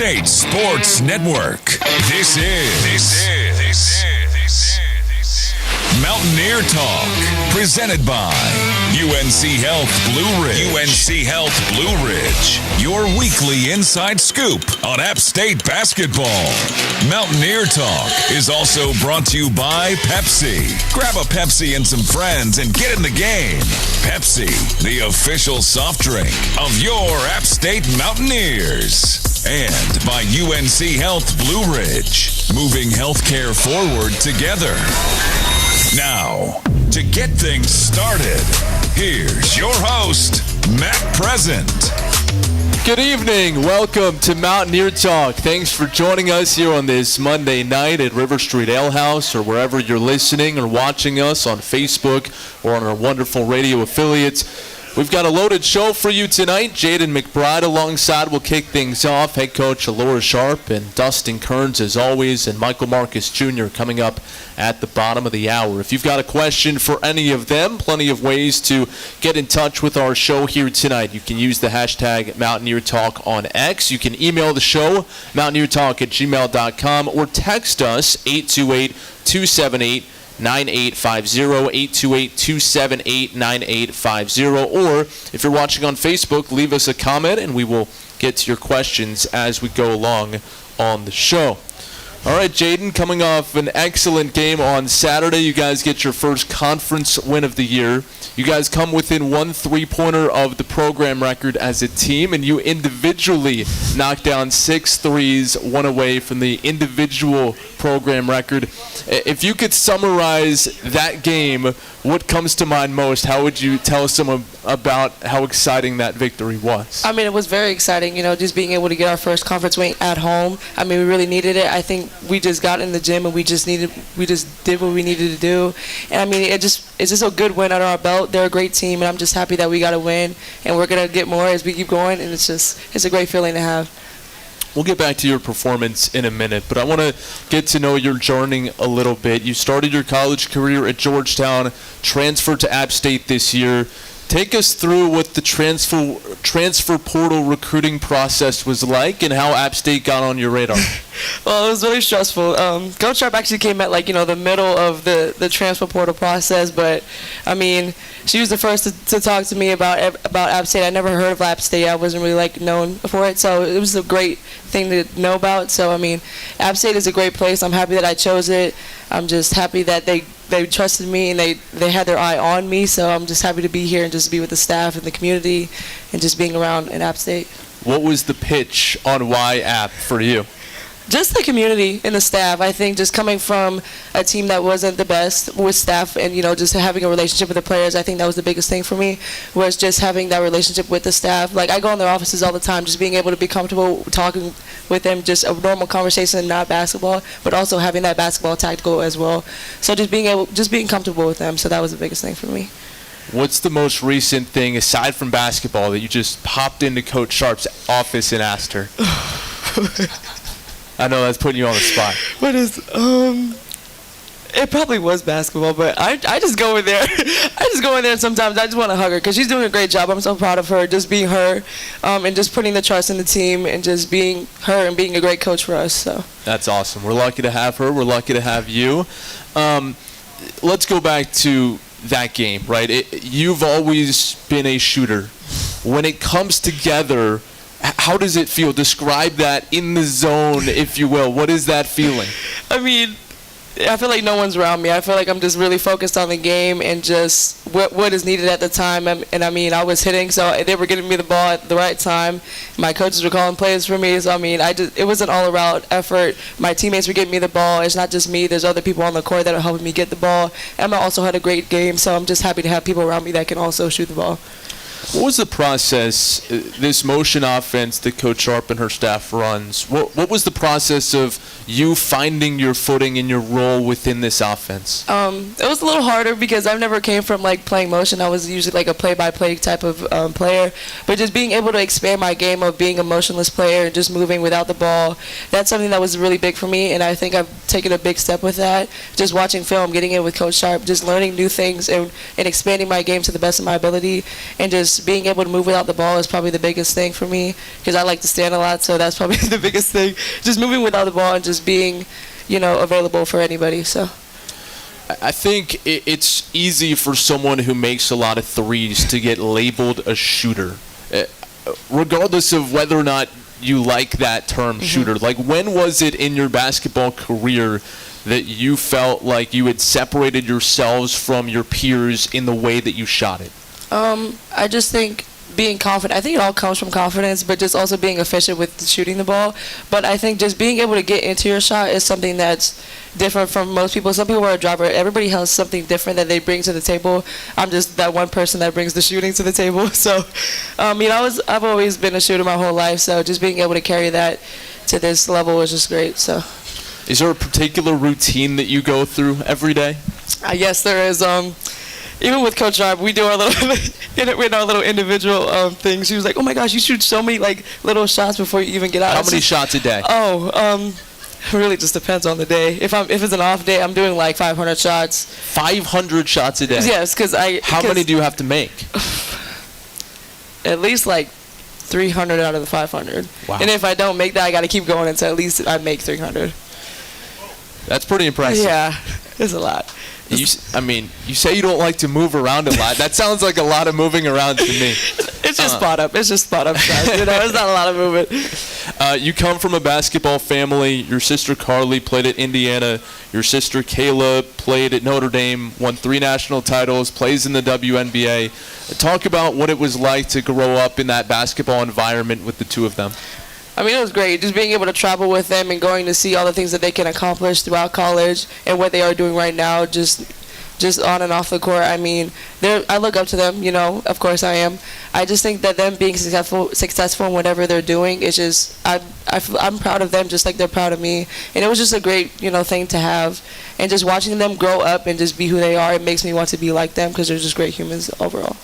State Sports Network. This is Mountaineer Talk, presented by UNC Health Blue Ridge. UNC Health Blue Ridge, your weekly inside scoop on App State basketball. Mountaineer Talk is also brought to you by Pepsi. Grab a Pepsi and some friends and get in the game. Pepsi, the official soft drink of your App State Mountaineers. And by UNC Health Blue Ridge, moving healthcare forward together. Now, to get things started, here's your host, Matt Present. Good evening. Welcome to Mountaineer Talk. Thanks for joining us here on this Monday night at River Street Ale House or wherever you're listening or watching us on Facebook or on our wonderful radio affiliates. We've got a loaded show for you tonight. Jayden McBride alongside will kick things off. Head coach Alaura Sharp and Dustin Kerns as always, and Michael Marcus Jr. coming up at the bottom of the hour. If you've got a question for any of them, plenty of ways to get in touch with our show here tonight. You can use the hashtag Mountaineer Talk on X. You can email the show, mountaineertalk@gmail.com, or text us 828-278-9850, 828-278-9850, or if you're watching on Facebook, leave us a comment and we will get to your questions as we go along on the show. All right, Jayden, coming off an excellent game on Saturday, you guys get your first conference win of the year. You guys come within one three-pointer of the program record as a team, and you individually knock down 6 threes, one away from the individual program record. If you could summarize that game, what comes to mind most? How would you tell someone about how exciting that victory was? I mean, it was very exciting, just being able to get our first conference win at home. I mean, we really needed it. I think we just got in the gym and we just did what we needed to do. And I mean, it's just a good win under our belt. They're a great team, and I'm just happy that we got a win, and we're going to get more as we keep going, and it's a great feeling to have. We'll get back to your performance in a minute, but I want to get to know your journey a little bit. You started your college career at Georgetown, transferred to App State this year. Take us through what the transfer portal recruiting process was like and how App State got on your radar. Well, it was really stressful. Coach Sharp actually came at the middle of the transfer portal process, but I mean, she was the first to talk to me about App State. I never heard of App State. I wasn't really known for it, so it was a great thing to know about. So I mean, App State is a great place. I'm happy that I chose it. I'm just happy that they trusted me and they had their eye on me. So I'm just happy to be here and just be with the staff and the community and just being around in App State. What was the pitch on why App for you? Just the community and the staff. I think just coming from a team that wasn't the best with staff and, just having a relationship with the players, I think that was the biggest thing for me, was just having that relationship with the staff. I go in their offices all the time, just being able to be comfortable talking with them, just a normal conversation and not basketball, but also having that basketball tactical as well. So just being comfortable with them. So that was the biggest thing for me. What's the most recent thing, aside from basketball, that you just popped into Coach Sharp's office and asked her? I know that's putting you on the spot. What is it probably was basketball, but I just go in there. I just go in there and sometimes I just want to hug her because she's doing a great job. I'm so proud of her, just being her, and just putting the trust in the team and just being her and being a great coach for us. So that's awesome. We're lucky to have her. We're lucky to have you. Let's go back to that game, right? You've always been a shooter. When it comes together, how does it feel? Describe that in the zone, if you will. What is that feeling? I mean, I feel like no one's around me. I feel like I'm just really focused on the game and just what is needed at the time. And I mean, I was hitting, so they were getting me the ball at the right time. My coaches were calling plays for me. So, I mean, it was an all-around effort. My teammates were getting me the ball. It's not just me. There's other people on the court that are helping me get the ball. Emma also had a great game, so I'm just happy to have people around me that can also shoot the ball. What was the process, this motion offense that Coach Sharp and her staff runs? What was the process of you finding your footing and your role within this offense? It was a little harder because I've never came from playing motion. I was usually a play-by-play type of player. But just being able to expand my game of being a motionless player and just moving without the ball, that's something that was really big for me. And I think I've taken a big step with that. Just watching film, getting in with Coach Sharp, just learning new things and expanding my game to the best of my ability, and just just being able to move without the ball is probably the biggest thing for me because I like to stand a lot, so that's probably the biggest thing. Just moving without the ball and just being, available for anybody. So I think it's easy for someone who makes a lot of threes to get labeled a shooter, regardless of whether or not you like that term shooter. Like, when was it in your basketball career that you felt like you had separated yourselves from your peers in the way that you shot it? I just think being confident. I think it all comes from confidence, but just also being efficient with shooting the ball. But I think just being able to get into your shot is something that's different from most people. Some people are a driver. Everybody has something different that they bring to the table. I'm just that one person that brings the shooting to the table. So, I've always been a shooter my whole life. So just being able to carry that to this level is just great. So, is there a particular routine that you go through every day? Yes, there is. Even with Coach Sharp, we do our little individual things. She was like, "Oh my gosh, you shoot so many little shots before you even get out." How many shots a day? It really just depends on the day. If it's an off day, I'm doing 500 shots. 500 shots a day. Yes, because How many do you have to make? At least 300 out of the 500. Wow. And if I don't make that, I got to keep going until at least I make 300. That's pretty impressive. Yeah, it's a lot. You say you don't like to move around a lot. That sounds like a lot of moving around to me. It's just spot up. It's just spot up shots. It's not a lot of movement. You come from a basketball family. Your sister Carly played at Indiana. Your sister Kayla played at Notre Dame, won 3 national titles, plays in the WNBA. Talk about what it was like to grow up in that basketball environment with the two of them. It was great. Just being able to travel with them and going to see all the things that they can accomplish throughout college and what they are doing right now, just on and off the court. I look up to them, of course I am. I just think that them being successful in whatever they're doing is just, I'm proud of them just like they're proud of me. And it was just a great, thing to have. And just watching them grow up and just be who they are, it makes me want to be like them because they're just great humans overall.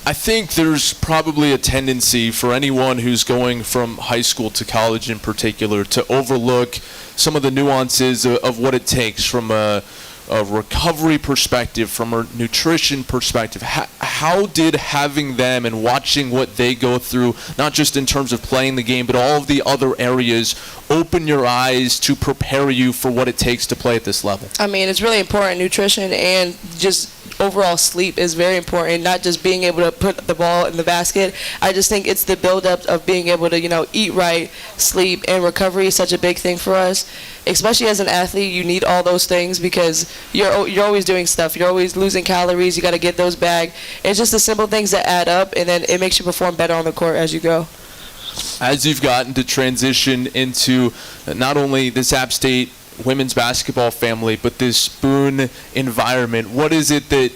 I think there's probably a tendency for anyone who's going from high school to college in particular to overlook some of the nuances of what it takes from a recovery perspective, from a nutrition perspective. How did having them and watching what they go through, not just in terms of playing the game, but all of the other areas, open your eyes to prepare you for what it takes to play at this level? It's really important. Nutrition and just overall sleep is very important, not just being able to put the ball in the basket. I just think it's the build-up of being able to, eat right, sleep, and recovery is such a big thing for us. Especially as an athlete, you need all those things because you're always doing stuff. You're always losing calories. You got to get those back. It's just the simple things that add up, and then it makes you perform better on the court as you go. As you've gotten to transition into not only this App State women's basketball family, but this Boone environment, what is it that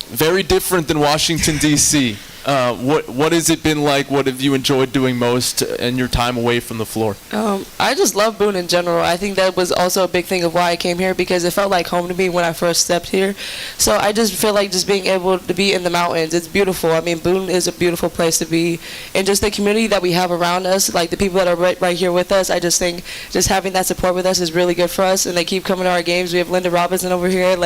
very different than Washington, D.C.? What has it been like? What have you enjoyed doing most in your time away from the floor? I just love Boone in general. I think that was also a big thing of why I came here because it felt like home to me when I first stepped here. So I just feel like just being able to be in the mountains, it's beautiful. Boone is a beautiful place to be. And just the community that we have around us, like the people that are right here with us, I just think just having that support with us is really good for us. And they keep coming to our games. We have Linda Robinson over here.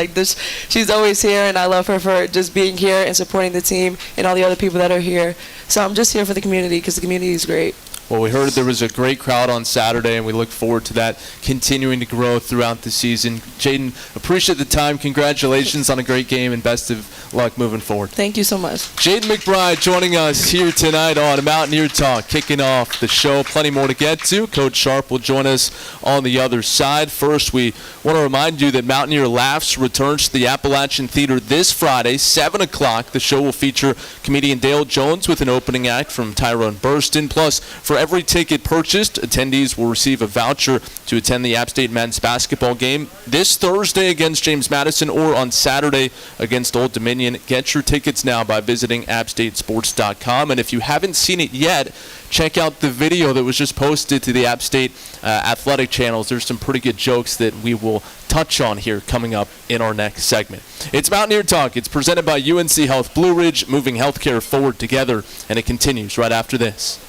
She's always here, and I love her for just being here and supporting the team and all the other people that are here. So I'm just here for the community because the community is great. Well, we heard there was a great crowd on Saturday, and we look forward to that continuing to grow throughout the season. Jayden, appreciate the time. Congratulations on a great game, and best of luck moving forward. Thank you so much. Jayden McBride joining us here tonight on Mountaineer Talk, kicking off the show. Plenty more to get to. Coach Sharp will join us on the other side. First, we want to remind you that Mountaineer Laughs returns to the Appalachian Theater this Friday, 7 o'clock. The show will feature comedian Dale Jones with an opening act from Tyrone Burston. Plus, for every ticket purchased, attendees will receive a voucher to attend the App State men's basketball game this Thursday against James Madison or on Saturday against Old Dominion. Get your tickets now by visiting appstatesports.com. And if you haven't seen it yet, check out the video that was just posted to the App State athletic channels. There's some pretty good jokes that we will touch on here coming up in our next segment. It's Mountaineer Talk. It's presented by UNC Health Blue Ridge, moving healthcare forward together, and it continues right after this.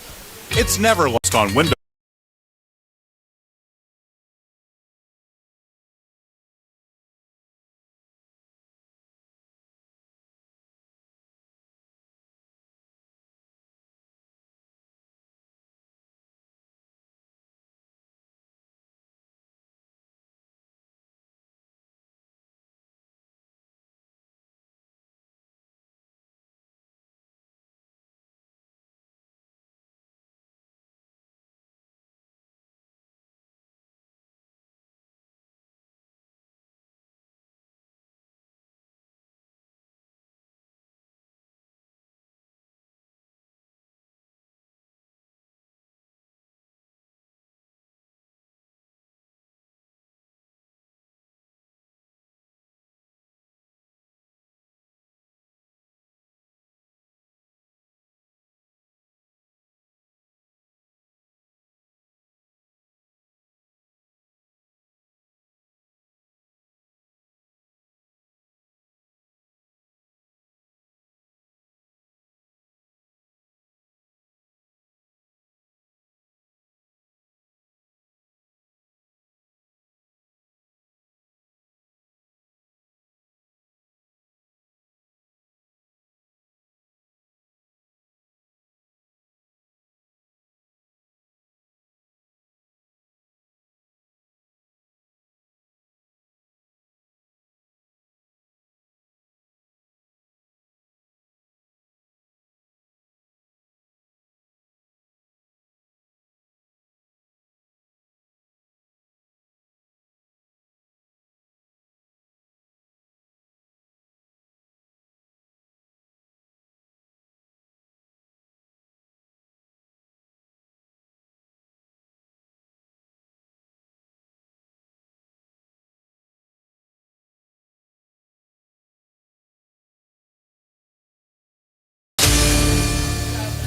It's never lost on Windows.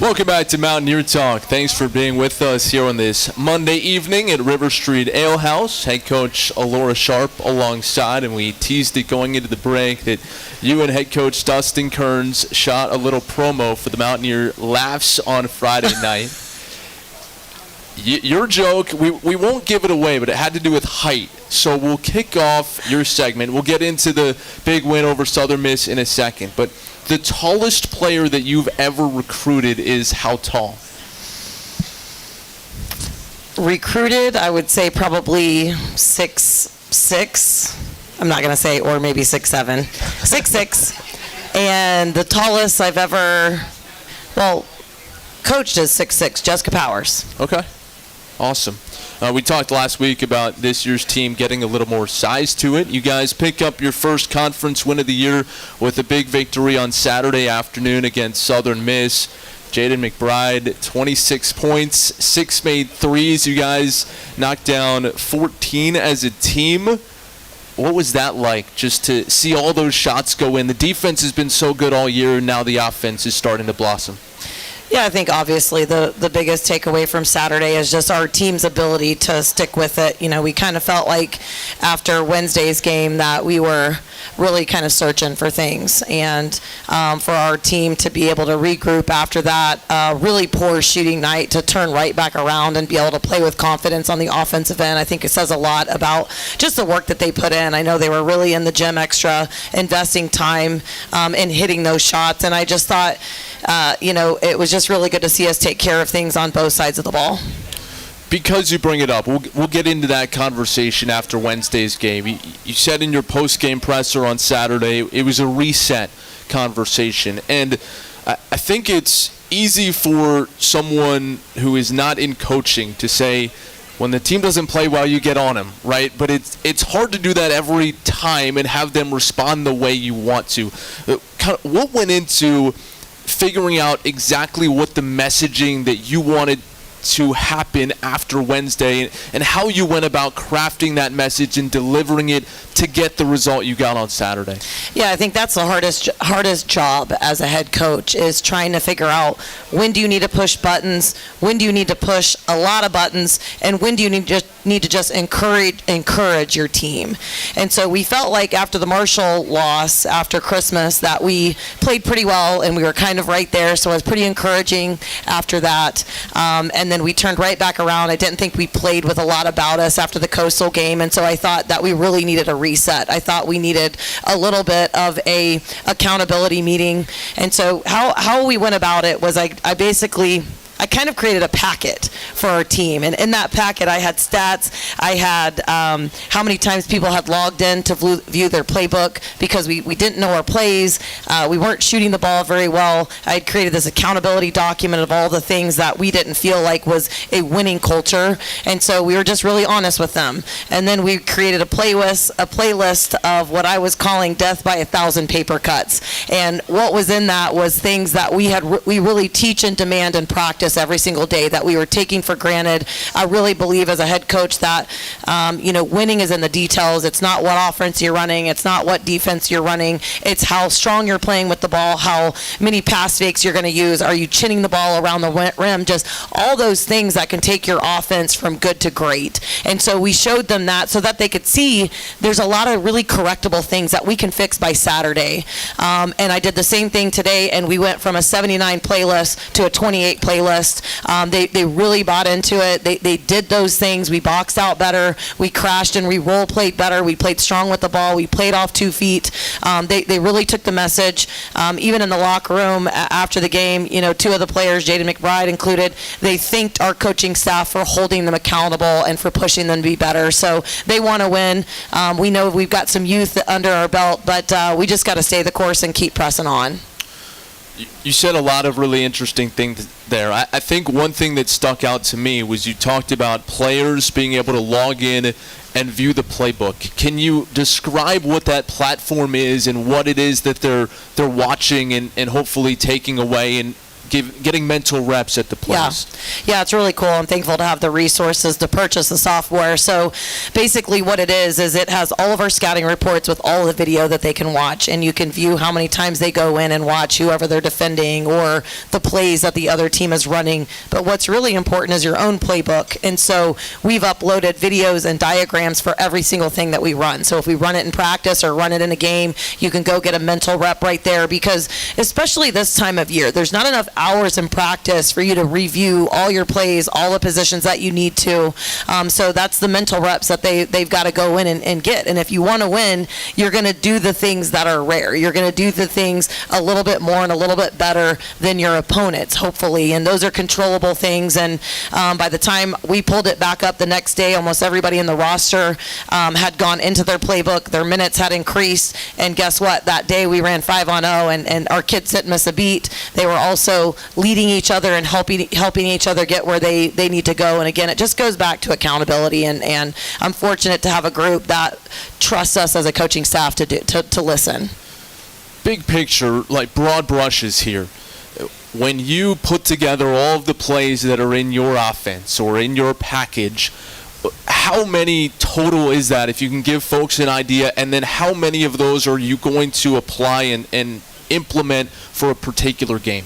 Welcome back to Mountaineer Talk. Thanks for being with us here on this Monday evening at River Street Ale House. Head coach Alaura Sharp alongside, and we teased it going into the break that you and head coach Dustin Kerns shot a little promo for the Mountaineer Laughs on Friday night. Your joke, we won't give it away, but it had to do with height. So we'll kick off your segment. We'll get into the big win over Southern Miss in a second. But the tallest player that you've ever recruited is how tall? Recruited, I would say probably 6'6". I'm not going to say, or maybe 6'7". 6'6". And the tallest I've ever, coached is 6'6", Jessica Powers. Okay. Awesome. We talked last week about this year's team getting a little more size to it. You guys pick up your first conference win of the year with a big victory on Saturday afternoon against Southern Miss. Jayden McBride, 26 points, 6 made threes. You guys knocked down 14 as a team. What was that like, just to see all those shots go in? The defense has been so good all year, and now the offense is starting to blossom. Yeah, I think obviously the biggest takeaway from Saturday is just our team's ability to stick with it. You know, we kind of felt like after Wednesday's game that we were really kind of searching for things. And for our team to be able to regroup after that really poor shooting night to turn right back around and be able to play with confidence on the offensive end, I think it says a lot about just the work that they put in. I know they were really in the gym extra, investing time in hitting those shots. And I just thought, it was just really good to see us take care of things on both sides of the ball. Because you bring it up, we'll get into that conversation after Wednesday's game. You said in your post-game presser on Saturday it was a reset conversation. And I think it's easy for someone who is not in coaching to say, when the team doesn't play well, you get on them, right? But it's hard to do that every time and have them respond the way you want to. What went into figuring out exactly what the messaging that you wanted to happen after Wednesday and how you went about crafting that message and delivering it to get the result you got on Saturday? Yeah, I think that's the hardest job as a head coach, is trying to figure out when do you need to push buttons, when do you need to push a lot of buttons, and when do you need to just encourage your team. And so we felt like after the Marshall loss after Christmas that we played pretty well and we were kind of right there, so it was pretty encouraging after that. And then we turned right back around. I didn't think we played with a lot about us after the Coastal game, and so I thought that we really needed a reset. I thought we needed a little bit of a accountability meeting. And so how we went about it was I kind of created a packet for our team. And in that packet, I had stats. I had how many times people had logged in to view their playbook because we didn't know our plays. We weren't shooting the ball very well. I had created this accountability document of all the things that we didn't feel like was a winning culture. And so we were just really honest with them. And then we created a playlist of what I was calling death by 1,000 paper cuts. And what was in that was things that we really teach and demand and practice every single day that we were taking for granted. I really believe as a head coach that winning is in the details. It's not what offense you're running, it's not what defense you're running, it's how strong you're playing with the ball, how many pass fakes you're going to use, are you chinning the ball around the rim, just all those things that can take your offense from good to great. And so we showed them that so that they could see there's a lot of really correctable things that we can fix by Saturday. And I did the same thing today, and we went from a 79 playlist to a 28 playlist. They really bought into it. They did those things. We boxed out better. We crashed and we role played better. We played strong with the ball. We played off 2 feet. They really took the message. Even in the locker room after the game, 2 of the players, Jayden McBride included, they thanked our coaching staff for holding them accountable and for pushing them to be better. So they want to win. We know we've got some youth under our belt, but we just got to stay the course and keep pressing on. You said a lot of really interesting things there. I think one thing that stuck out to me was you talked about players being able to log in and view the playbook. Can you describe what that platform is and what it is that they're watching and hopefully taking away? And getting mental reps at the plays. Yeah, it's really cool. I'm thankful to have the resources to purchase the software. So basically what it is it has all of our scouting reports with all the video that they can watch, and you can view how many times they go in and watch whoever they're defending or the plays that the other team is running. But what's really important is your own playbook. And so we've uploaded videos and diagrams for every single thing that we run. So if we run it in practice or run it in a game, you can go get a mental rep right there, because especially this time of year, there's not enough hours in practice for you to review all your plays, all the positions that you need to. So that's the mental reps that they've got to go in and get. And if you want to win, you're going to do the things that are rare. You're going to do the things a little bit more and a little bit better than your opponents, hopefully. And those are controllable things. And by the time we pulled it back up the next day, almost everybody in the roster had gone into their playbook. Their minutes had increased. And guess what? That day we ran 5-on-0, and our kids didn't miss a beat. They were also leading each other and helping each other get where they need to go. And again, it just goes back to accountability. And I'm fortunate to have a group that trusts us as a coaching staff to listen. Big picture, like broad brushes here. When you put together all of the plays that are in your offense or in your package, how many total is that, if you can give folks an idea? And then how many of those are you going to apply and implement for a particular game?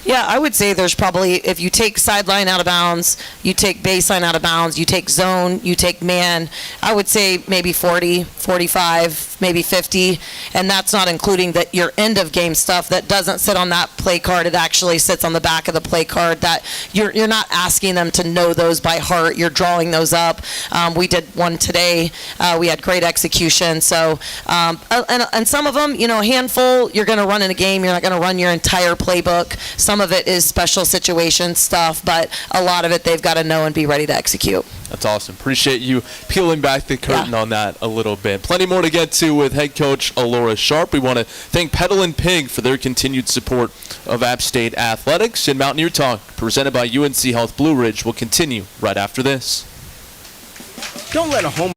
Yeah, I would say there's probably, if you take sideline out of bounds, you take baseline out of bounds, you take zone, you take man, I would say maybe 40, 45, maybe 50, and that's not including your end of game stuff that doesn't sit on that play card. It actually sits on the back of the play card, that you're not asking them to know those by heart. You're drawing those up. We did one today. We had great execution. So, and some of them, a handful, you're going to run in a game. You're not going to run your entire playbook. Some of it is special situation stuff, but a lot of it they've got to know and be ready to execute. That's awesome. Appreciate you peeling back the curtain on that a little bit. Plenty more to get to with head coach Alaura Sharp. We want to thank Pedal and Pig for their continued support of App State Athletics. And Mountaineer Talk, presented by UNC Health Blue Ridge, will continue right after this. Don't let a home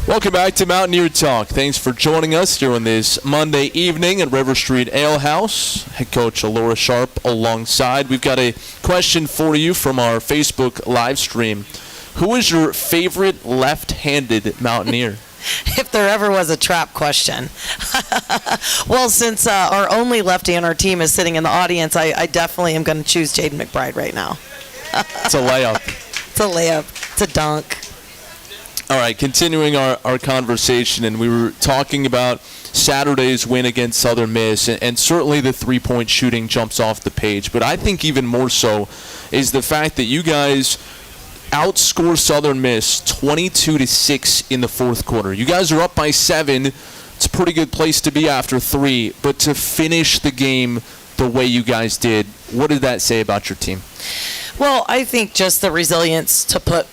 Welcome back to Mountaineer Talk. Thanks for joining us here on this Monday evening at River Street Ale House. Head coach Alaura Sharp alongside. We've got a question for you from our Facebook live stream. Who is your favorite left-handed Mountaineer? If there ever was a trap question. Well, since our only lefty on our team is sitting in the audience, I definitely am going to choose Jayden McBride right now. It's a layup. It's a layup. It's a dunk. All right, continuing our conversation, and we were talking about Saturday's win against Southern Miss, and certainly the three-point shooting jumps off the page. But I think even more so is the fact that you guys outscore Southern Miss 22-6 in the fourth quarter. You guys are up by 7. It's a pretty good place to be after 3, but to finish the game the way you guys did, what did that say about your team? Well, I think just the resilience to put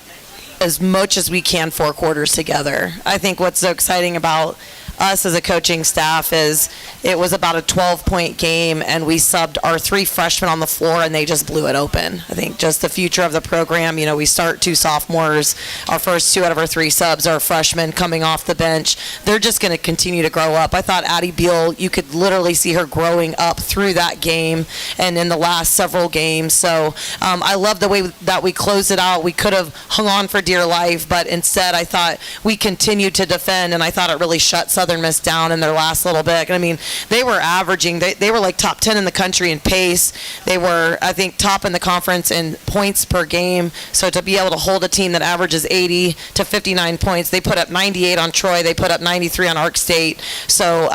as much as we can 4 quarters together. I think what's so exciting about us as a coaching staff is it was about a 12-point game, and we subbed our 3 freshmen on the floor, and they just blew it open. I think just the future of the program, we start 2 sophomores. Our first 2 out of our 3 subs are freshmen coming off the bench. They're just going to continue to grow up. I thought Addie Beal, you could literally see her growing up through that game and in the last several games. So I love the way that we closed it out. We could have hung on for dear life, but instead I thought we continued to defend, and I thought it really shut Southern Miss down in their last little bit. I mean, they were averaging, they were like top 10 in the country in pace. They were, I think, top in the conference in points per game. So to be able to hold a team that averages 80 to 59 points, they put up 98 on Troy, they put up 93 on Ark State. So,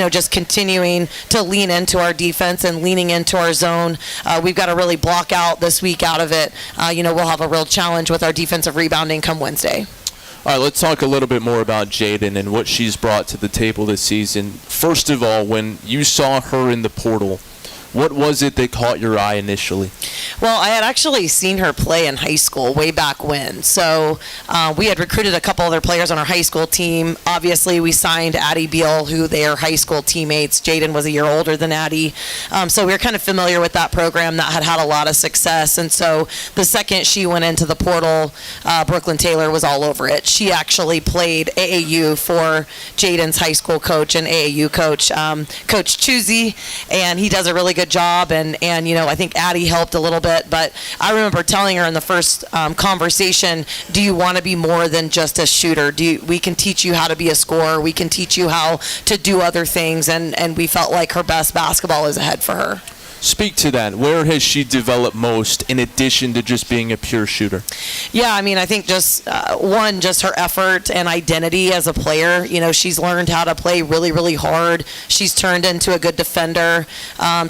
just continuing to lean into our defense and leaning into our zone. We've got to really block out this week out of it. We'll have a real challenge with our defensive rebounding come Wednesday. All right, let's talk a little bit more about Jayden and what she's brought to the table this season. First of all, when you saw her in the portal, what was it that caught your eye initially? Well, I had actually seen her play in high school way back when. So we had recruited a couple other players on our high school team. Obviously, we signed Addie Beal, who they are high school teammates. Jayden was a year older than Addie. So we were kind of familiar with that program that had a lot of success. And so the second she went into the portal, Brooklyn Taylor was all over it. She actually played AAU for Jayden's high school coach and AAU coach, Coach Chusey, and he does a really good job. And I think Addie helped a little bit, but I remember telling her in the first conversation, do you want to be more than just a shooter? We can teach you how to be a scorer. We can teach you how to do other things, and we felt like her best basketball is ahead for her. Speak to that. Where has she developed most in addition to just being a pure shooter? Yeah, I think just just her effort and identity as a player. She's learned how to play really, really hard. She's turned into a good defender,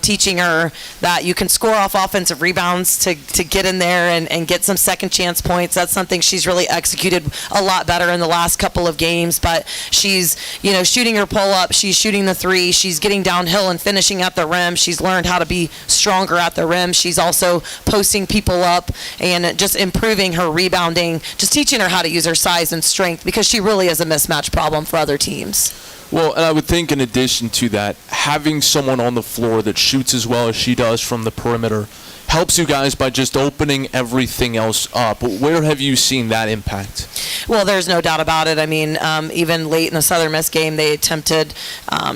teaching her that you can score off offensive rebounds to get in there and get some second chance points. That's something she's really executed a lot better in the last couple of games. But she's, shooting her pull-up. She's shooting the 3. She's getting downhill and finishing at the rim. She's learned how to be stronger at the rim. She's also posting people up and just improving her rebounding, just teaching her how to use her size and strength, because she really is a mismatch problem for other teams. Well, and I would think in addition to that, having someone on the floor that shoots as well as she does from the perimeter helps you guys by just opening everything else up. Where have you seen that impact? Well, there's no doubt about it. Even late in the Southern Miss game, they attempted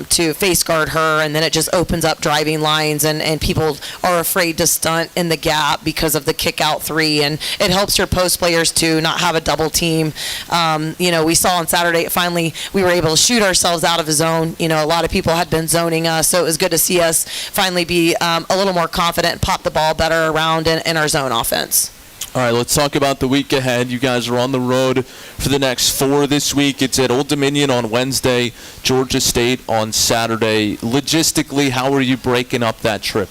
to face guard her, and then it just opens up driving lines, and people are afraid to stunt in the gap because of the kick-out 3, and it helps your post players to not have a double team. We saw on Saturday, finally, we were able to shoot ourselves out of the zone. A lot of people had been zoning us, so it was good to see us finally be a little more confident and pop the ball better around in our zone offense. All right, let's talk about the week ahead. You guys are on the road for the next 4 this week. It's at Old Dominion on Wednesday, Georgia State on Saturday. Logistically, how are you breaking up that trip?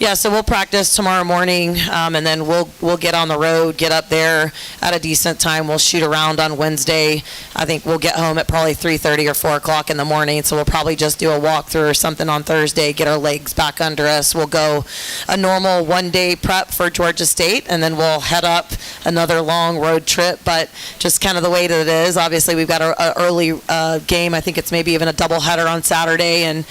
Yeah, so we'll practice tomorrow morning, and then we'll get on the road, get up there at a decent time. We'll shoot around on Wednesday. I think we'll get home at probably 3:30 or 4 o'clock in the morning, so we'll probably just do a walkthrough or something on Thursday, get our legs back under us. We'll go a normal one-day prep for Georgia State, and then we'll head up another long road trip, but just kind of the way that it is. Obviously, we've got an early game. I think it's maybe even a doubleheader on Saturday, and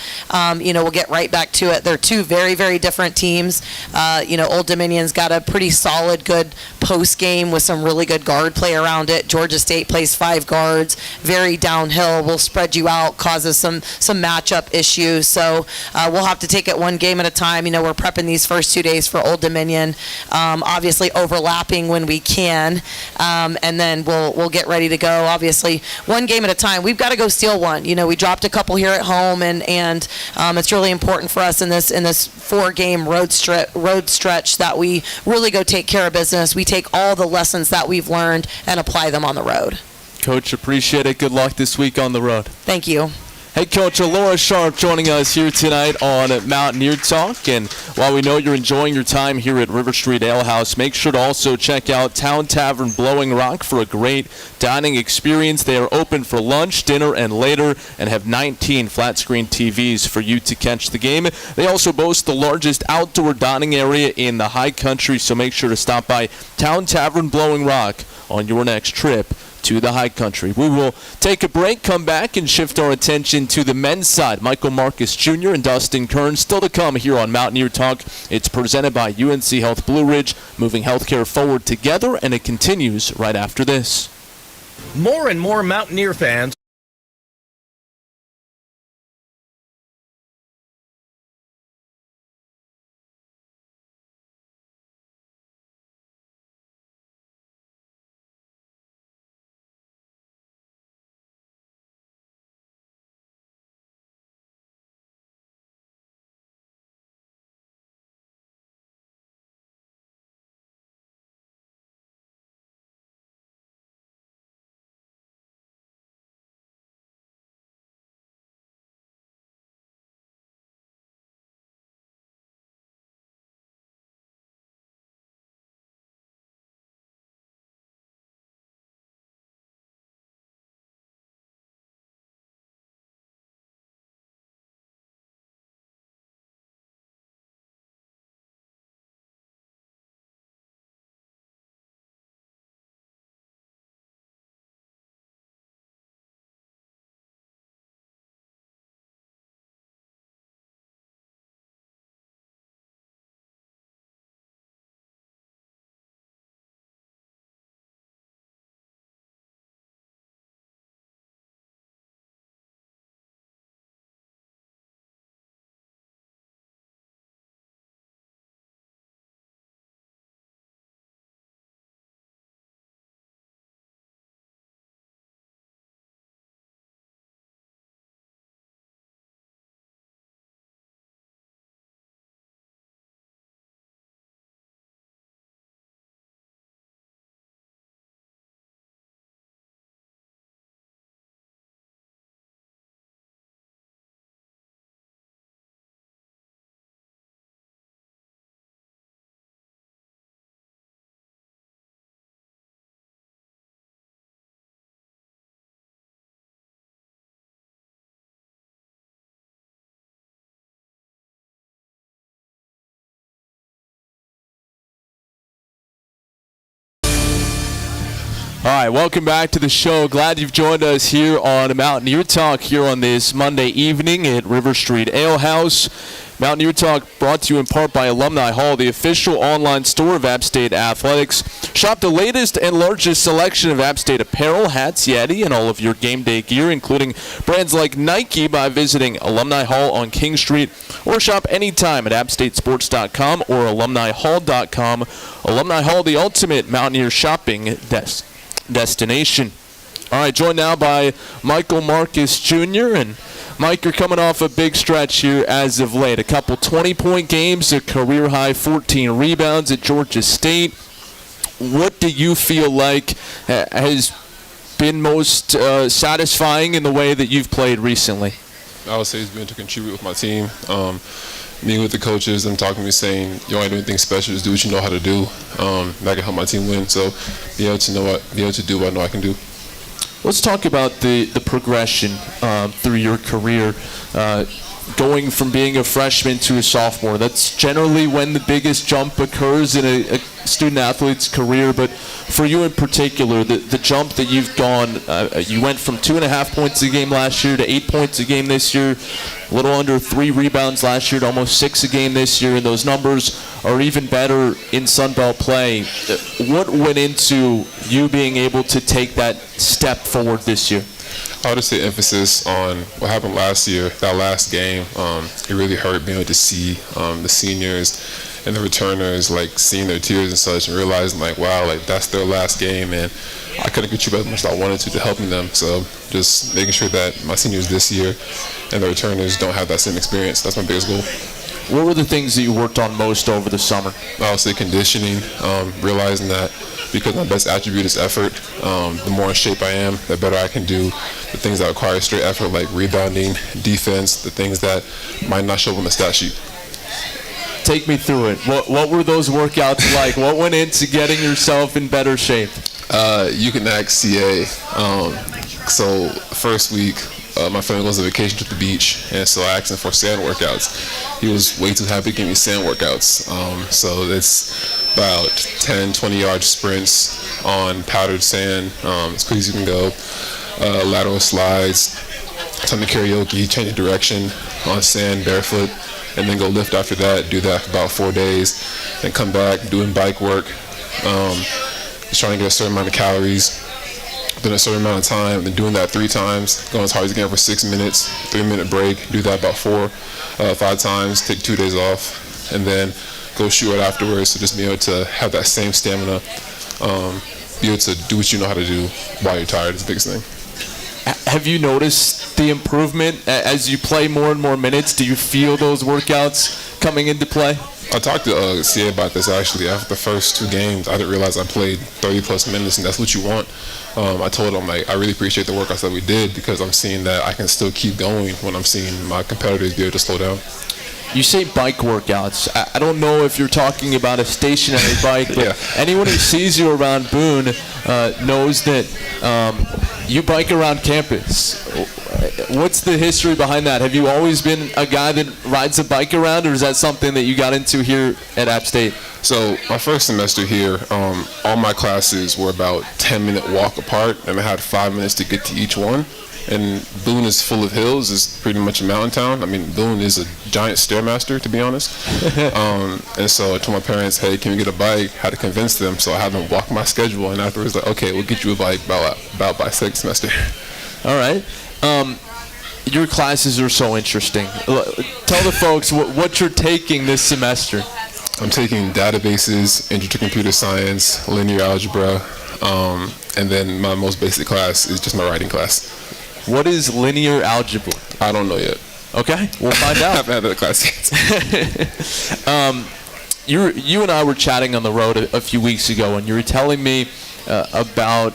we'll get right back to it. They're 2 very, very different teams. Old Dominion's got a pretty solid, good post game with some really good guard play around it. Georgia State plays 5 guards, very downhill, will spread you out, causes some matchup issues. So we'll have to take it one game at a time. We're prepping these first 2 days for Old Dominion, obviously overlapping when we can, and then we'll get ready to go. Obviously, one game at a time. We've got to go steal one. We dropped a couple here at home, and it's really important for us in this 4-game road stretch that we really go take care of business. We take all the lessons that we've learned and apply them on the road. Coach, appreciate it. Good luck this week on the road. Thank you. Hey, Coach, Alaura Sharp joining us here tonight on Mountaineer Talk. And while we know you're enjoying your time here at River Street Ale House, make sure to also check out Town Tavern Blowing Rock for a great dining experience. They are open for lunch, dinner, and later, and have 19 flat-screen TVs for you to catch the game. They also boast the largest outdoor dining area in the high country, so make sure to stop by Town Tavern Blowing Rock on your next trip to the high country. We will take a break, come back, and shift our attention to the men's side. Michael Marcus Jr. and Dustin Kerns still to come here on Mountaineer Talk. It's presented by UNC Health Blue Ridge, moving healthcare forward together, and it continues right after this. More and more Mountaineer fans All right, welcome back to the show. Glad you've joined us here on Mountaineer Talk here on this Monday evening at River Street Ale House. Mountaineer Talk brought to you in part by Alumni Hall, the official online store of App State Athletics. Shop the latest and largest selection of App State apparel, hats, Yeti, and all of your game day gear, including brands like Nike, by visiting Alumni Hall on King Street, or shop anytime at appstatesports.com or alumnihall.com. Alumni Hall, the ultimate Mountaineer shopping destination. All right, joined now by Michael Marcus Jr. And Mike, you're coming off a big stretch here as of late. A couple 20-point games, a career-high 14 rebounds at Georgia State. What do you feel like has been most satisfying in the way that you've played recently? I would say it's been to contribute with my team. Meeting with the coaches and talking to me saying, you don't have to do anything special, just do what you know how to do. That can help my team win. So be able to do what I know I can do. Let's talk about the progression through your career. going from being a freshman to a sophomore. That's generally when the biggest jump occurs in a student athlete's career. But for you in particular, the jump that you've gone, you went from 2.5 points a game last year to 8 points a game this year, a little under 3 rebounds last year to almost 6 a game this year, and those numbers are even better in Sun Belt play. What went into you being able to take that step forward this year? I would just say emphasis on what happened last year, that last game. It really hurt being able to see the seniors and the returners, like, seeing their tears and such, and realizing, like, wow, like, that's their last game, and I couldn't contribute as much as I wanted to helping them. So just making sure that my seniors this year and the returners don't have that same experience. That's my biggest goal. What were the things that you worked on most over the summer? I would say conditioning, realizing that because my best attribute is effort, the more in shape I am, the better I can do the things that require straight effort, like rebounding, defense, the things that might not show up on the stat sheet. Take me through it. What were those workouts like? What went into getting yourself in better shape? You can ask CA. So first week, my family goes on vacation to the beach, and so I asked him for sand workouts. He was way too happy to give me sand workouts. So it's about 10, 20-yard sprints on powdered sand, as quick as you can go. Lateral slides, time to karaoke, change direction on sand barefoot, and then go lift after that. Do that for about 4 days, then come back doing bike work, just trying to get a certain amount of calories within a certain amount of time, and doing that 3 times, going as hard as you can for 6 minutes, 3-minute break, do that about 5 times, take 2 days off, and then go shoot it afterwards. So just be able to have that same stamina, be able to do what you know how to do while you're tired is the biggest thing. Have you noticed the improvement as you play more and more minutes? Do you feel those workouts coming into play? I talked to CA about this actually. After the first 2 games, I didn't realize I played 30-plus minutes, and that's what you want. I told him, like, I really appreciate the workouts that we did because I'm seeing that I can still keep going when I'm seeing my competitors be able to slow down. You say bike workouts. I don't know if you're talking about a stationary bike, but anyone who sees you around Boone knows that you bike around campus. What's the history behind that? Have you always been a guy that rides a bike around, or is that something that you got into here at App State? So my first semester here, all my classes were about 10-minute walk apart, and I had 5 minutes to get to each one. And Boone is full of hills. It's pretty much a mountain town. I mean, Boone is a giant stairmaster, to be honest. And so I told my parents, hey, can we get a bike? Had to convince them. So I had them walk my schedule. And afterwards, like, okay, we'll get you a bike about by second semester. All right. Your classes are so interesting. Tell the folks what you're taking this semester. I'm taking databases, intro to computer science, linear algebra, and then my most basic class is just my writing class. What is linear algebra? I don't know yet. Okay, we'll find out. I haven't had that class yet. You and I were chatting on the road a few weeks ago, and you were telling me about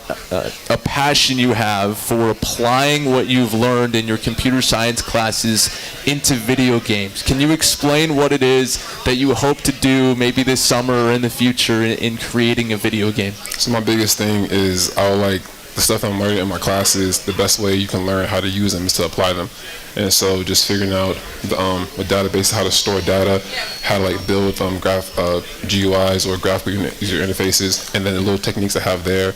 a passion you have for applying what you've learned in your computer science classes into video games. Can you explain what it is that you hope to do maybe this summer or in the future in creating a video game? So my biggest thing is I would like the stuff I'm learning in my classes, the best way you can learn how to use them is to apply them. And so just figuring out a database, how to store data, how to like build GUIs or graphical user interfaces, and then the little techniques I have there.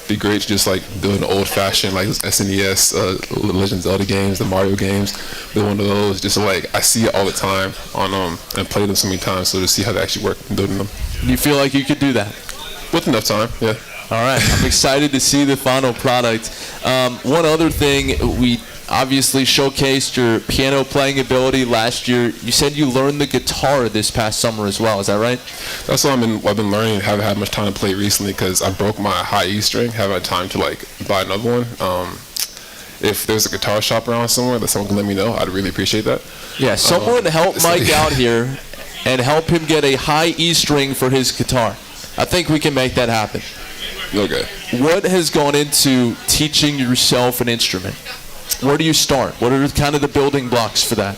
Be great to just like build an old-fashioned like SNES, Legend of Zelda games, the Mario games. Build one of those. Just like I see it all the time on and play them so many times, so to see how they actually work in building them. You feel like you could do that? With enough time, yeah. All right, I'm excited to see the final product. One other thing, we obviously showcased your piano playing ability last year. You said you learned the guitar this past summer as well. Is that right? That's what I've been learning. Haven't had much time to play recently because I broke my high E string. Haven't had time to like buy another one. If there's a guitar shop around somewhere that someone can let me know, I'd really appreciate that. Yeah, someone help Mike out here and help him get a high E string for his guitar. I think we can make that happen. Okay. What has gone into teaching yourself an instrument? Where do you start? What are kind of the building blocks for that?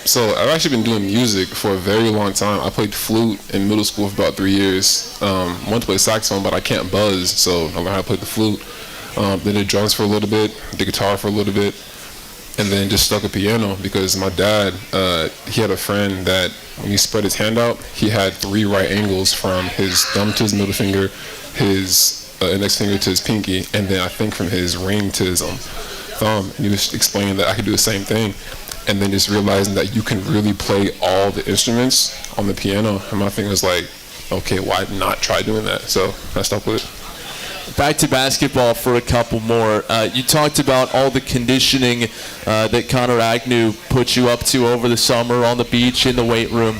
So I've actually been doing music for a very long time. I played flute in middle school for about 3 years. Wanted to play saxophone, but I can't buzz, so I learned how to play the flute. Then did drums for a little bit, did guitar for a little bit. and then just stuck a piano because my dad, he had a friend that when he spread his hand out, he had 3 right angles from his thumb to his middle finger, his index finger to his pinky, and then I think from his ring to his thumb. And he was explaining that I could do the same thing, and then just realizing that you can really play all the instruments on the piano. And my thing was like, okay, why not try doing that? So I stuck with it. Back to basketball for a couple more. You talked about all the conditioning that Connor Agnew put you up to over the summer on the beach, in the weight room.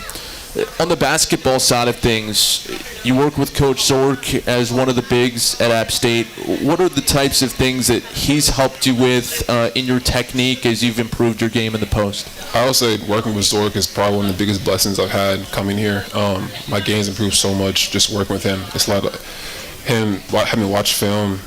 On the basketball side of things, you work with Coach Zork as one of the bigs at App State. What are the types of things that he's helped you with in your technique as you've improved your game in the post? I would say working with Zork is probably one of the biggest blessings I've had coming here. My game's improved so much just working with him. It's a lot of him having me watch film,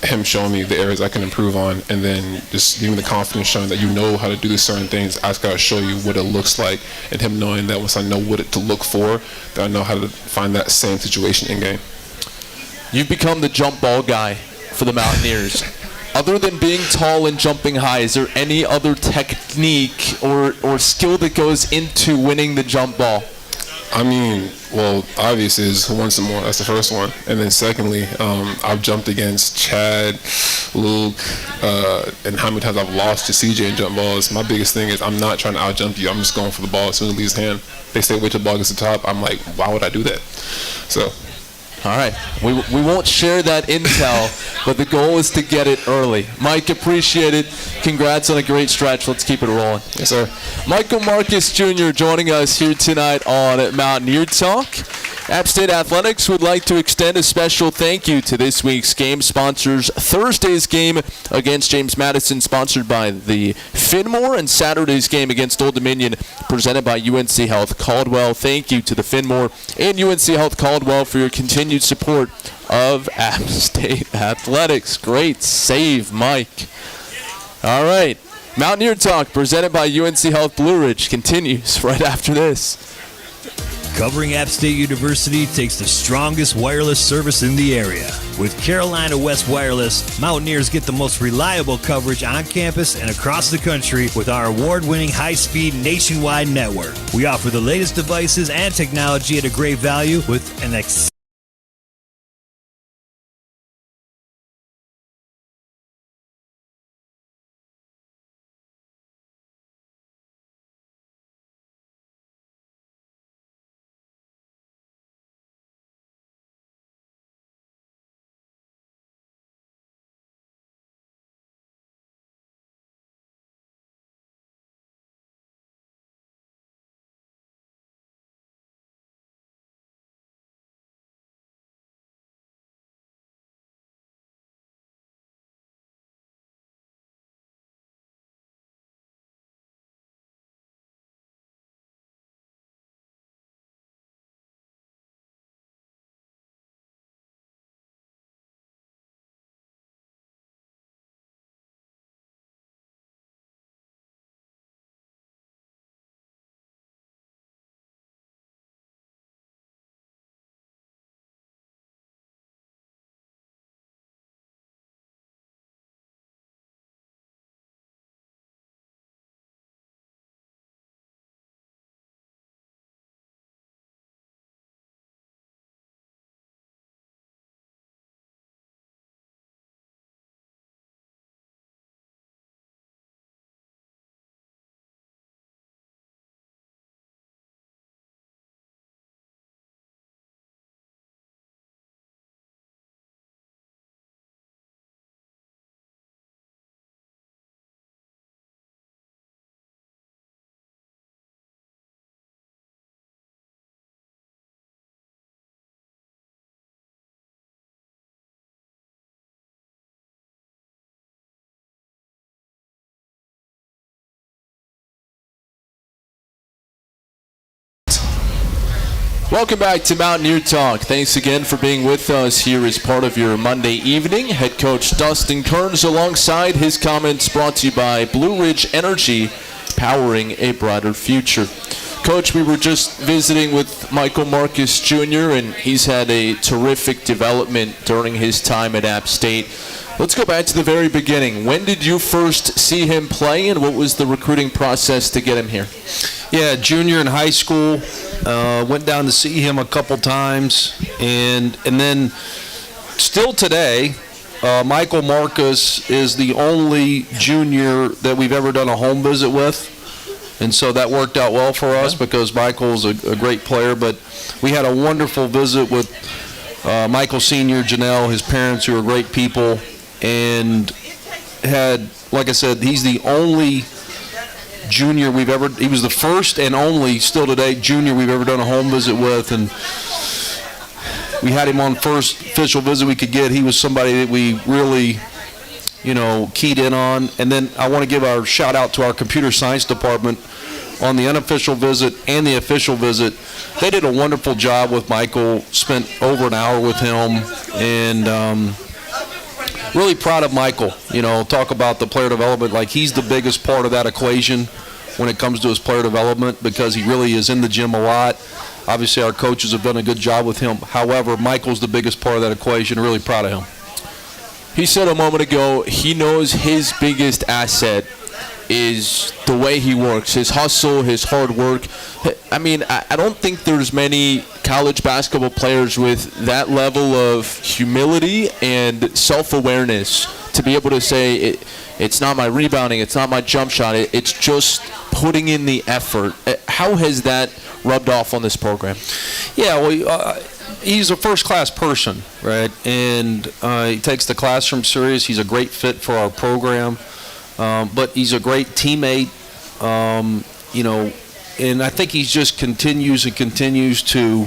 him showing me the areas I can improve on, and then just giving the confidence, showing that you know how to do certain things. I just got to show you what it looks like, and him knowing that once I know what to look for, that I know how to find that same situation in game. You've become the jump ball guy for the Mountaineers. Other than being tall and jumping high, is there any other technique or skill that goes into winning the jump ball? I mean, well, obviously is who wants some more. That's the first one. And then secondly, I've jumped against Chad, Luke, and how many times I've lost to CJ in jump balls. My biggest thing is I'm not trying to out-jump you. I'm just going for the ball as soon as it leaves his hand. They say wait till the ball gets to the top. I'm like, why would I do that? So. All right. We won't share that intel, but the goal is to get it early. Mike, appreciate it. Congrats on a great stretch. Let's keep it rolling. Yes, sir. Michael Marcus Jr. joining us here tonight on Mountaineer Talk. App State Athletics would like to extend a special thank you to this week's game sponsors. Thursday's game against James Madison, sponsored by the Finmore, and Saturday's game against Old Dominion, presented by UNC Health Caldwell. Thank you to the Finmore and UNC Health Caldwell for your continued support of App State Athletics. Great save, Mike. All right. Mountaineer Talk, presented by UNC Health Blue Ridge, continues right after this. Covering App State University takes the strongest wireless service in the area. With Carolina West Wireless, Mountaineers get the most reliable coverage on campus and across the country with our award-winning high-speed nationwide network. We offer the latest devices and technology at a great value with an Welcome back to Mountaineer Talk. Thanks again for being with us here as part of your Monday evening. Head coach Dustin Kerns alongside his comments, brought to you by Blue Ridge Energy, powering a brighter future. Coach, we were just visiting with Michael Marcus Jr., and he's had a terrific development during his time at App State. Let's go back to the very beginning. When did you first see him play, and what was the recruiting process to get him here? Yeah, junior in high school. Went down to see him a couple times, and then still today, Michael Marcus is the only junior that we've ever done a home visit with. And so that worked out well for us because Michael's a great player. But we had a wonderful visit with Michael Sr., Janelle, his parents, who are great people, and had, like I said, he's the only junior he was the first and only, still today, junior we've ever done a home visit with. And we had him on first official visit we could get. He was somebody that we really, keyed in on. And then I want to give our shout out to our computer science department on the unofficial visit and the official visit. They did a wonderful job with Michael, spent over an hour with him, and really proud of Michael. Talk about the player development. Like, he's the biggest part of that equation when it comes to his player development because he really is in the gym a lot. Obviously, our coaches have done a good job with him. However, Michael's the biggest part of that equation. Really proud of him. He said a moment ago he knows his biggest asset is the way he works, his hustle, his hard work. I mean, I don't think there's many college basketball players with that level of humility and self-awareness to be able to say it's not my rebounding, it's not my jump shot, it's just putting in the effort. How has that rubbed off on this program? Yeah, well, he's a first-class person, right? And he takes the classroom serious. He's a great fit for our program. But he's a great teammate, and I think he just continues to,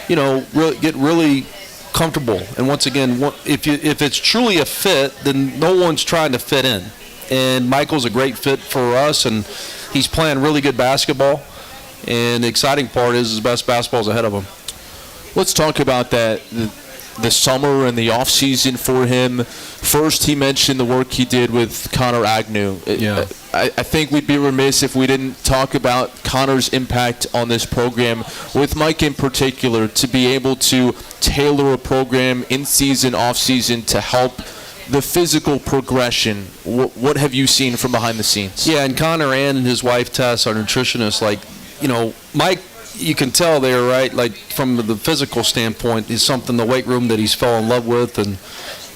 get really comfortable. And once again, if it's truly a fit, then no one's trying to fit in. And Michael's a great fit for us, and he's playing really good basketball. And the exciting part is his best basketball is ahead of him. Let's talk about that. The summer and the off season for him. First, he mentioned the work he did with Connor Agnew. Yeah. I think we'd be remiss if we didn't talk about Connor's impact on this program, with Mike in particular, to be able to tailor a program in season, off season to help the physical progression. What have you seen from behind the scenes? Yeah, and Connor and his wife Tess, our nutritionist, Mike, you can tell there, right, like from the physical standpoint, is something, the weight room that he's fell in love with, and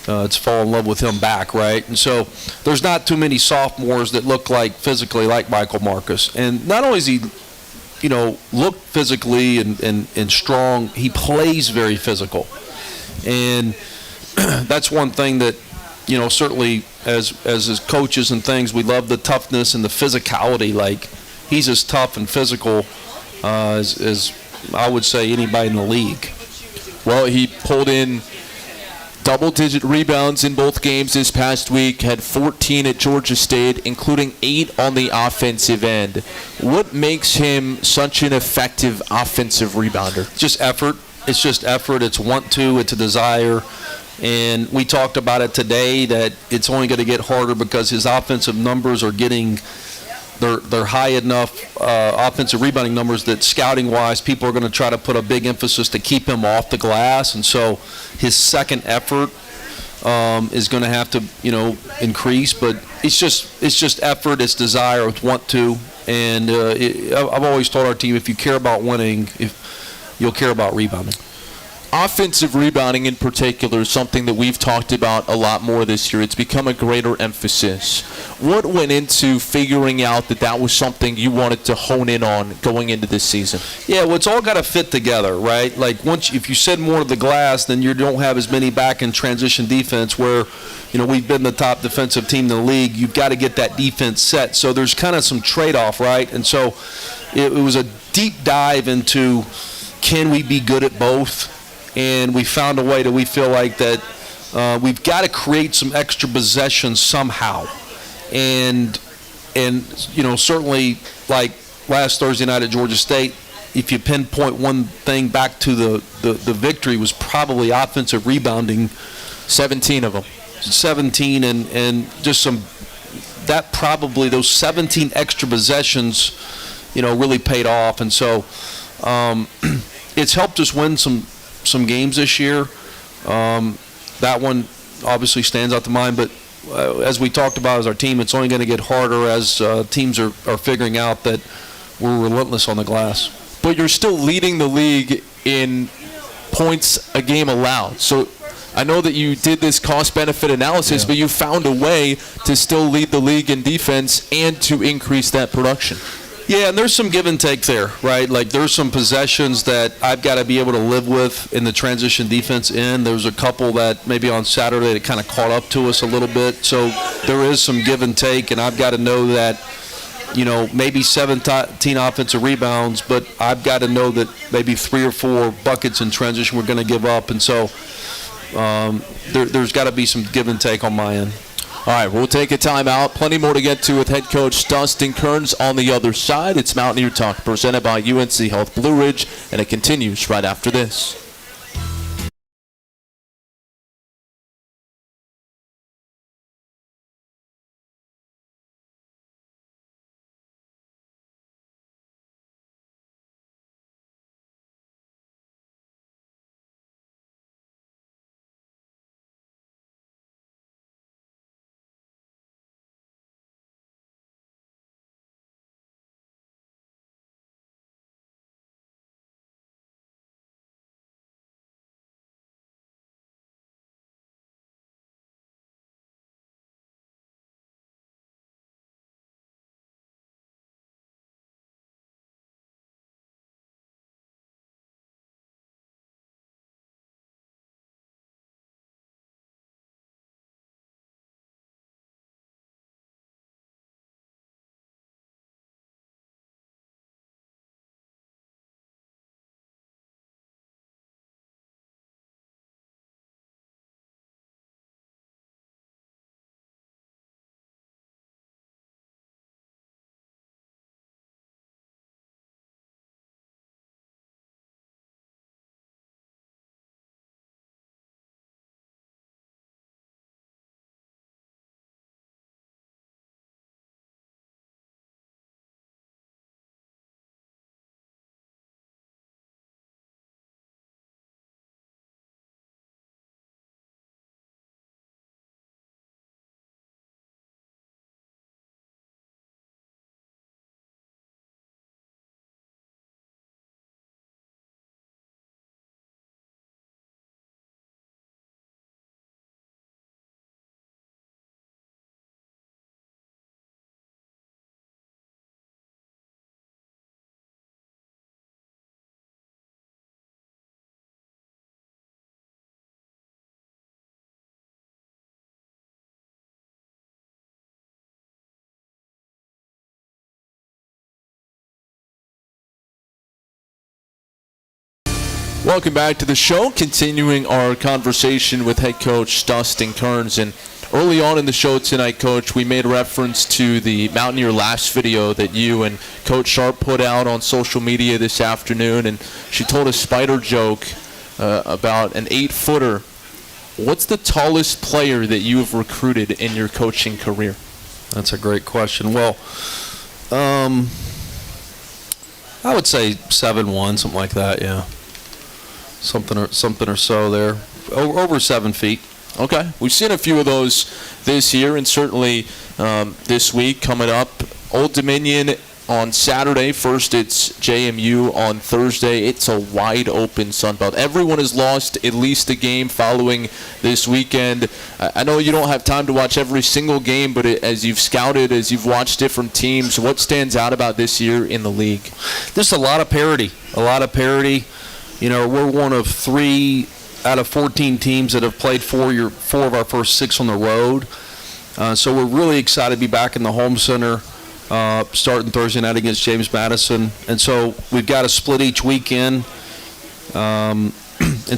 it's fallen in love with him back, right? And so there's not too many sophomores that look like physically like Michael Marcus. And not only is he, look physically and strong, he plays very physical. And that's one thing that, certainly as his coaches and things, we love the toughness and the physicality. Like, he's as tough and physical as I would say anybody in the league. Well, he pulled in double-digit rebounds in both games this past week, had 14 at Georgia State, including 8 on the offensive end. What makes him such an effective offensive rebounder? Just effort. It's just effort. It's want to. It's a desire. And we talked about it today that it's only going to get harder because his offensive numbers are getting they're high enough offensive rebounding numbers that scouting-wise, people are going to try to put a big emphasis to keep him off the glass. And so his second effort is going to have to, increase. But it's just effort, it's desire, it's want to. And I've always told our team, if you care about winning, you'll care about rebounding. Offensive rebounding in particular is something that we've talked about a lot more this year. It's become a greater emphasis. What went into figuring out that was something you wanted to hone in on going into this season? Yeah, well, it's all got to fit together, right? Like, if you send more to the glass, then you don't have as many back in transition defense where, we've been the top defensive team in the league. You've got to get that defense set. So there's kind of some trade-off, right? And so it was a deep dive into, can we be good at both? And we found a way that we feel like that we've got to create some extra possessions somehow. And certainly, like last Thursday night at Georgia State, if you pinpoint one thing back to the victory, was probably offensive rebounding. 17 of them. 17, and just that probably those 17 extra possessions, really paid off. And so it's helped us win some games this year. That one obviously stands out to mind. But as we talked about as our team, it's only going to get harder as teams are figuring out that we're relentless on the glass. But you're still leading the league in points a game allowed. So I know that you did this cost-benefit analysis, but you found a way to still lead the league in defense and to increase that production. Yeah, and there's some give and take there, right? Like there's some possessions that I've got to be able to live with in the transition defense end. There was a couple that maybe on Saturday that kind of caught up to us a little bit. So there is some give and take, and I've got to know that, maybe 17 offensive rebounds, but I've got to know that maybe 3 or 4 buckets in transition we're going to give up. And so there's got to be some give and take on my end. All right, we'll take a timeout. Plenty more to get to with head coach Dustin Kerns on the other side. It's Mountaineer Talk presented by UNC Health Blue Ridge, and it continues right after this. Welcome back to the show, continuing our conversation with head coach Dustin Kerns. And early on in the show tonight, Coach, we made reference to the Mountaineer Laughs video that you and Coach Sharp put out on social media this afternoon. And she told a spider joke about an 8-footer. What's the tallest player that you have recruited in your coaching career? That's a great question. Well, I would say 7'1", something like that, yeah. Something or so there. Over 7 feet. Okay. We've seen a few of those this year, and certainly this week coming up. Old Dominion on Saturday. First, it's JMU on Thursday. It's a wide-open Sun Belt. Everyone has lost at least a game following this weekend. I know you don't have time to watch every single game, but as you've scouted, as you've watched different teams, what stands out about this year in the league? There's a lot of parity. We're one of 3 out of 14 teams that have played 4 of our first 6 on the road. So we're really excited to be back in the home center starting Thursday night against James Madison. And so we've got to split each weekend. And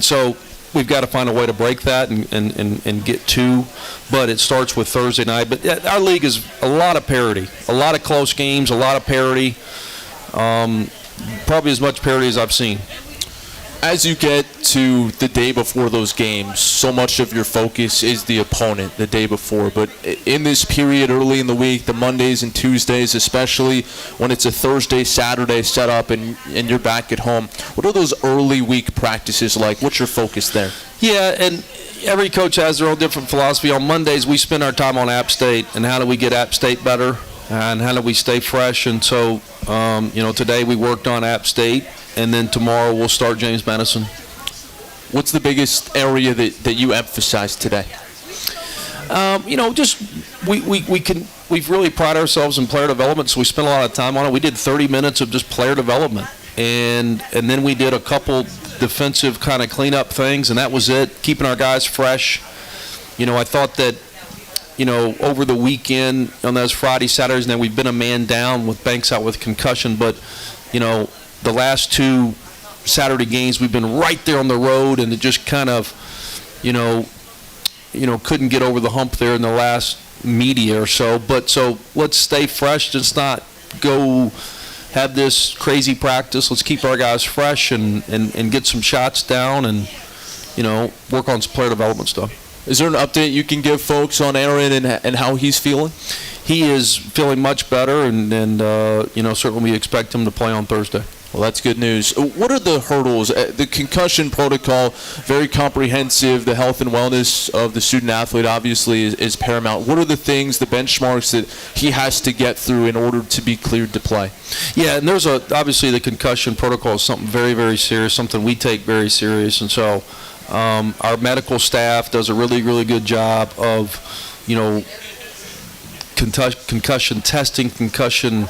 so we've got to find a way to break that and get 2. But it starts with Thursday night. But our league is a lot of parity, a lot of close games, a lot of parity, probably as much parity as I've seen. As you get to the day before those games, so much of your focus is the opponent the day before. But in this period early in the week, the Mondays and Tuesdays, especially when it's a Thursday, Saturday setup and you're back at home, what are those early week practices like? What's your focus there? Yeah, and every coach has their own different philosophy. On Mondays, we spend our time on App State and how do we get App State better and how do we stay fresh. And so, today we worked on App State, and then tomorrow we'll start James Madison. What's the biggest area that you emphasized today? We've really pride ourselves in player development, so we spent a lot of time on it. We did 30 minutes of just player development, and then we did a couple defensive kind of cleanup things, and that was it, keeping our guys fresh. I thought that, over the weekend on those Friday, Saturdays, and then we've been a man down with Banks out with concussion, but, the last two Saturday games we've been right there on the road, and it just kind of, couldn't get over the hump there in the last media or so. But so let's stay fresh. Just not go have this crazy practice. Let's keep our guys fresh and get some shots down and, work on some player development stuff. Is there an update you can give folks on Aaron and how he's feeling? He is feeling much better, and certainly we expect him to play on Thursday. Well, that's good news. What are the hurdles? The concussion protocol, very comprehensive. The health and wellness of the student athlete obviously is paramount. What are the things, the benchmarks that he has to get through in order to be cleared to play? Yeah, and there's obviously the concussion protocol is something very, very serious, something we take very serious. And so our medical staff does a really, really good job of, concussion testing, concussion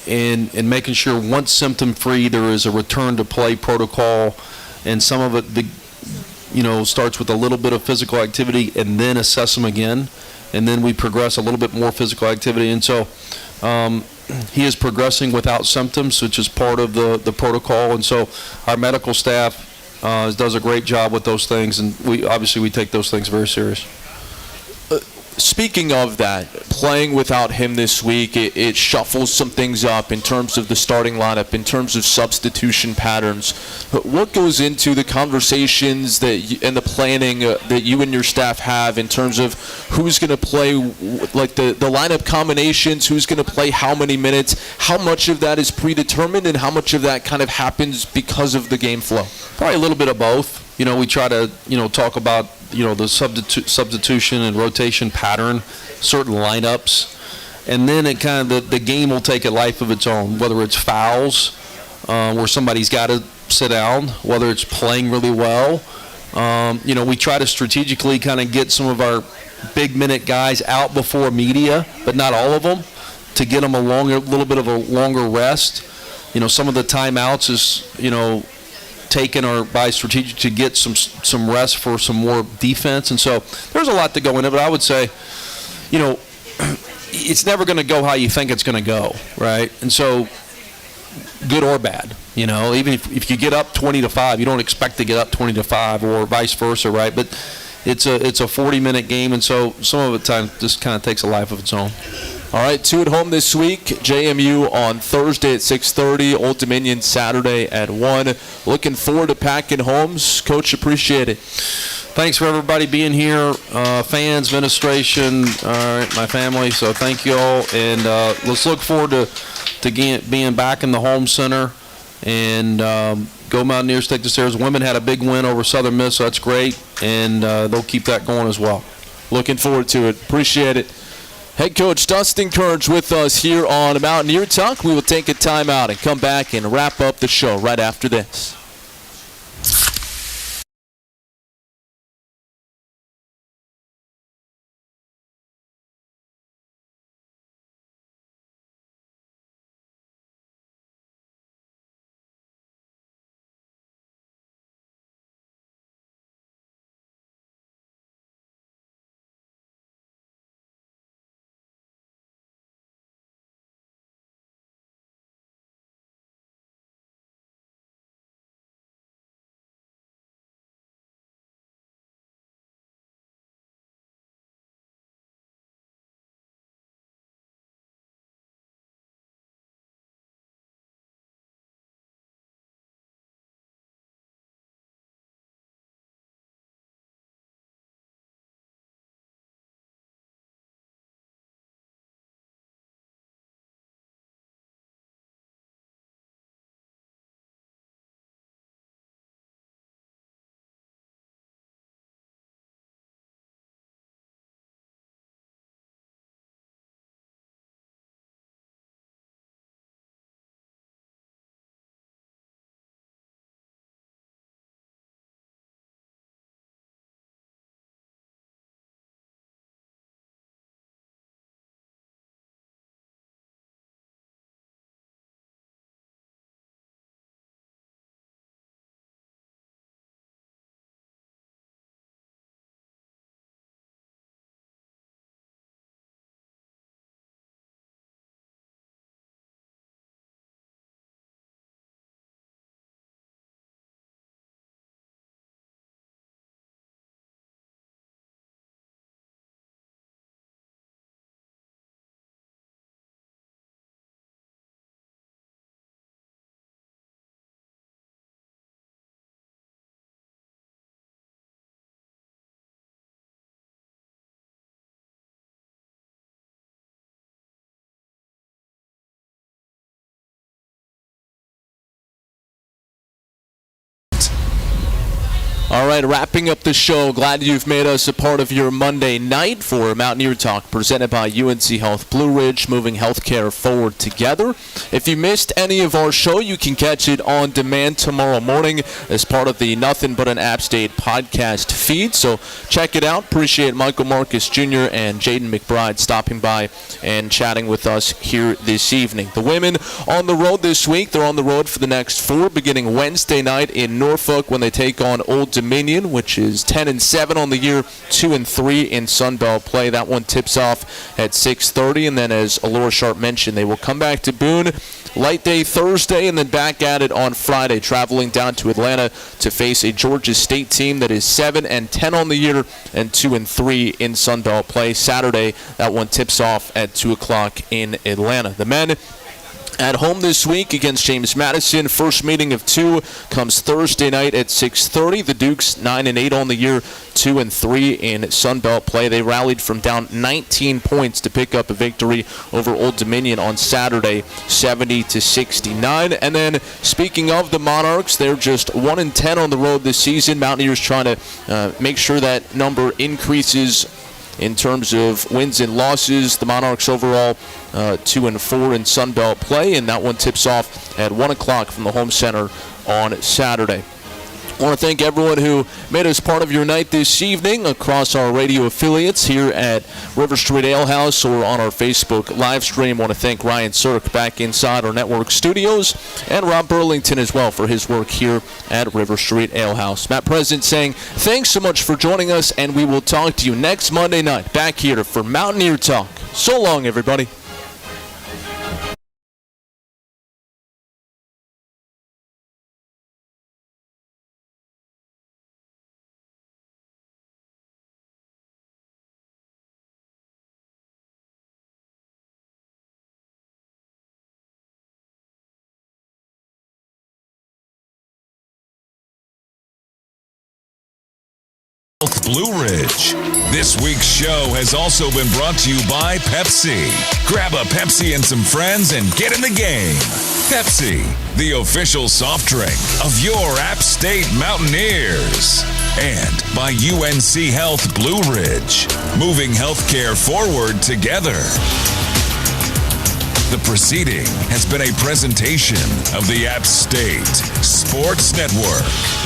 and making sure once symptom-free there is a return-to-play protocol, and some of it, starts with a little bit of physical activity and then assess them again, and then we progress a little bit more physical activity. And so he is progressing without symptoms, which is part of the protocol, and so our medical staff does a great job with those things, and we take those things very serious. Speaking of that, playing without him this week, it shuffles some things up in terms of the starting lineup, in terms of substitution patterns. What goes into the conversations and the planning that you and your staff have in terms of who's going to play, like the lineup combinations, who's going to play how many minutes, how much of that is predetermined, and how much of that kind of happens because of the game flow? Probably a little bit of both. We try to, talk about, the substitution and rotation pattern, certain lineups, and then it kind of, the game will take a life of its own, whether it's fouls, where somebody's got to sit down, whether it's playing really well. We try to strategically kind of get some of our big minute guys out before media, but not all of them, to get them a little bit of a longer rest. Some of the timeouts is, taken or by strategic to get some rest for some more defense. And so there's a lot to go in it, but I would say, it's never going to go how you think it's going to go, right? And so good or bad, even if you get up 20-5, you don't expect to get up 20-5 or vice versa, right? But it's a 40-minute game, and so some of the time just kind of takes a life of its own. All right, 2 at home this week. JMU on Thursday at 6:30. Old Dominion Saturday at 1. Looking forward to packing homes. Coach, appreciate it. Thanks for everybody being here, fans, administration, my family. So thank you all, and let's look forward to being back in the home center. And go Mountaineers, take the stairs. Women had a big win over Southern Miss, so that's great, and they'll keep that going as well. Looking forward to it. Appreciate it. Head coach Dustin Kerns with us here on Mountaineer Talk. We will take a timeout and come back and wrap up the show right after this. All right, wrapping up the show. Glad you've made us a part of your Monday night for Mountaineer Talk, presented by UNC Health Blue Ridge, moving healthcare forward together. If you missed any of our show, you can catch it on demand tomorrow morning as part of the Nothing But an App State podcast feed. So check it out. Appreciate Michael Marcus Jr. and Jayden McBride stopping by and chatting with us here this evening. The women on the road this week. They're on the road for the next 4, beginning Wednesday night in Norfolk when they take on Old Dominion, which is 10-7 on the year, 2-3 in Sun Belt play. That one tips off at 6:30, and then as Alaura Sharp mentioned, they will come back to Boone light day Thursday and then back at it on Friday, traveling down to Atlanta to face a Georgia State team that is 7-10 on the year and 2-3 in Sun Belt play. Saturday, that one tips off at 2 o'clock in Atlanta. The men at home this week against James Madison. First meeting of 2 comes Thursday night at 6:30. The Dukes 9-8 on the year, 2-3 in Sun Belt play. They rallied from down 19 points to pick up a victory over Old Dominion on Saturday, 70-69. And then speaking of the Monarchs, they're just 1-10 on the road this season. Mountaineers trying to make sure that number increases in terms of wins and losses. The Monarchs overall 2-4 in Sun Belt play, and that one tips off at 1 o'clock from the home center on Saturday. I want to thank everyone who made us part of your night this evening across our radio affiliates here at River Street Ale House or on our Facebook live stream. I want to thank Ryan Sirk back inside our network studios and Rob Burlington as well for his work here at River Street Ale House. Matt President saying thanks so much for joining us, and we will talk to you next Monday night back here for Mountaineer Talk. So long, everybody. Blue Ridge. This week's show has also been brought to you by Pepsi. Grab a Pepsi and some friends and get in the game. Pepsi, the official soft drink of your App State Mountaineers. And by UNC Health Blue Ridge, moving healthcare forward together. The proceeding has been a presentation of the App State Sports Network.